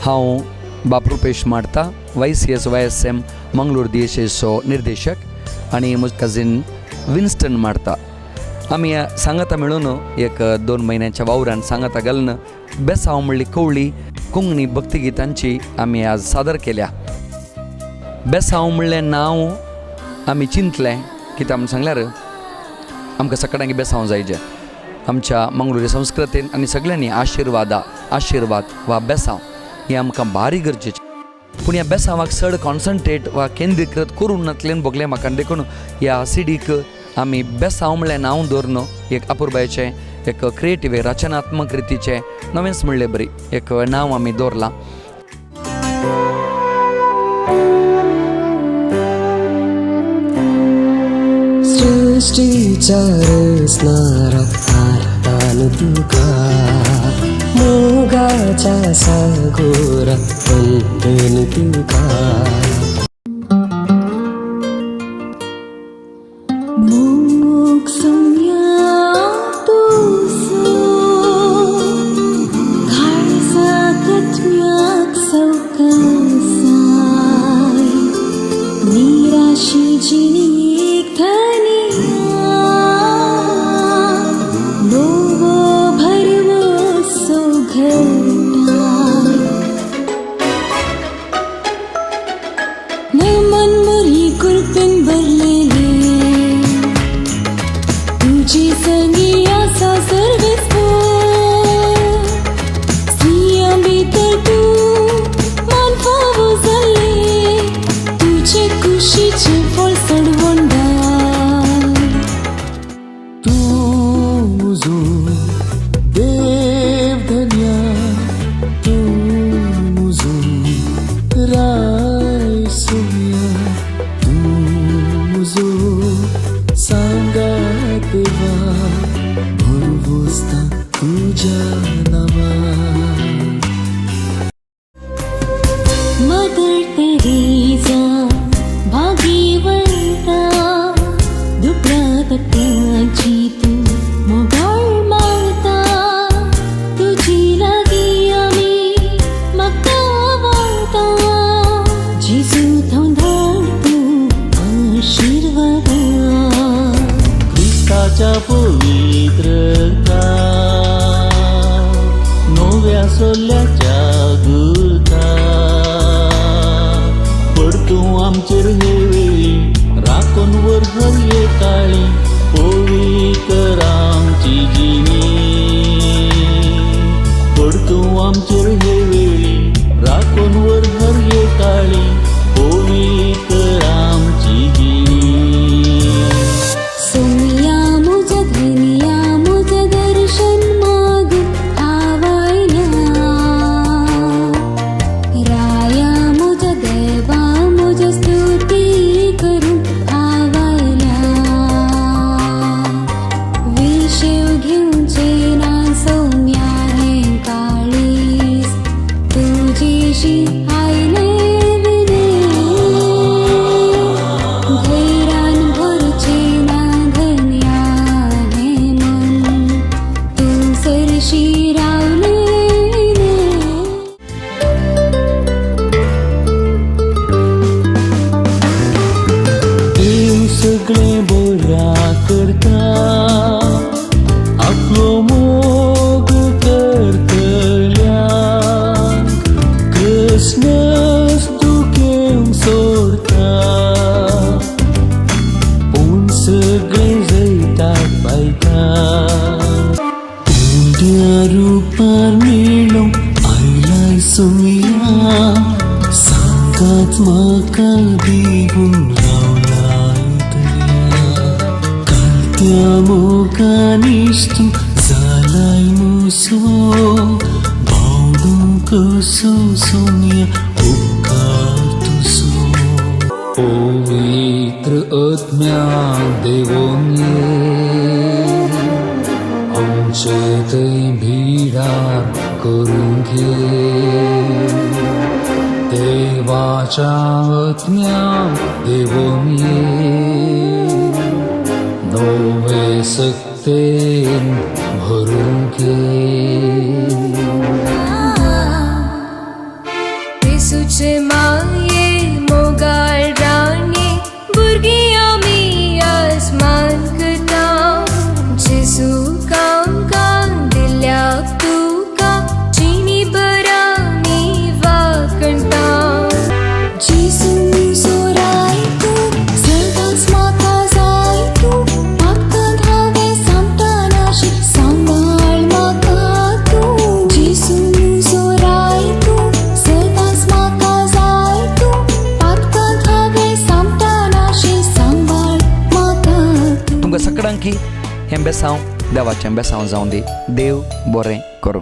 हांव बाप रुपेश माडता YCS/YSM मंगळूर DSSचो निर्देशक आनी म्हजो कझिन विन्स्टन माडता. आमी सांगाता मेळून एक 2 म्हयन्यांच्या वावरान सांगाता घालून बेसांव म्हणली कवळी कोंकणी भक्तिगितांची आमी आज सादर केल्या. बेसांव म्हणलें नांव आमी चिंतलें कित्याक म्हूण सांगल्यार आमकां सकाळीं बेसांव जायचें. आमच्या मंगळुरी संस्कृतीन आनी सगळ्यांनी आशिर्वाद वा बेसांव हें आमकां भारी गरजेचें. पूण ह्या बेसांवाक चड कॉन्सन्ट्रेट वा केंद्रीकृत करून नातलें भोगलें म्हाका देखून ह्या सीडीक आमी बेसांव म्हणलें नांव दवरून एक अपुर्बायेचें एक क्रिएटीव रचनात्मक रितीचें नवेंच म्हणलें बरी एक नांव आमी दवरलां. सृष्टीच्या रचणारा आरतान तुका मोगाच्या सागोरा वंदन तुका. मोग सोम्या तुसो घाळसा कथम्याक सौकसाय निराशी जिणीक धनिया नवो भरवो सोघटाय. मन मुरी कुर्पीन भरलेले तुझी संगी आसा सर्वेस्पो सिया भितर तूं मन फावो जाल्ले तुझे कुशीचे फळ सडवंडा. तूं म्हजो देव धन्या तूं म्हजो राय सोम्या तूं म्हजो सांगात देवा भरवोसता तुज्या नांवान. मदर तेरेसा भागीवंता दुबळा तत्वाची तूं मोगाळ मारता. तुजी लागीं आमी म्हाका वाळटा जेजू धांवधाड तूं आशिर्वादा. क्रिस्ताच्या पवित्रता नव्या सोल्याच्या गुरता पड तूं आमचेर हे वेळी राखून वर्हर ये काळी पवित्र आमची जिणी. पड तूं आमचेर हे वेळी राखून वर्हर ये काळी पवित्र आमची जिणी. सोम्या मुझ्या धनिया मुझ्या दर्शन मागून आवायला. राया मुझ्या देवा मुझ्या स्तुती करून आवायला. विशेव घेवचे ना सोम्या हें काळीज तुजेशी आयले विणे. धैर्यान भरचे ना धन्या हें मन तूं सरशी रावले विणे. देव सगळें बऱ्या करता आपलो मोग करतल्याक कृष्णस दुखेव सोडता. पूण सगळें जैतात पायता उंड्या रुपार मेळो आयलाय सोम्या सांगात म्हाका देगून रावलाय दर्या. कालत्या मोगानीच तूं जालाय मुसो भावडूं कसो सोम्या उपकार तुजो. पवित्र आत्म्या देवोन ये आमचे थंय भिडार करून घे. देवाच्या आत्म्या देवोन ये नवे सक्तेन भरून घे. आमकां सगळ्यांकी हें बेसांव देवाचें बेसांव जावं दी. देव बरें करूं.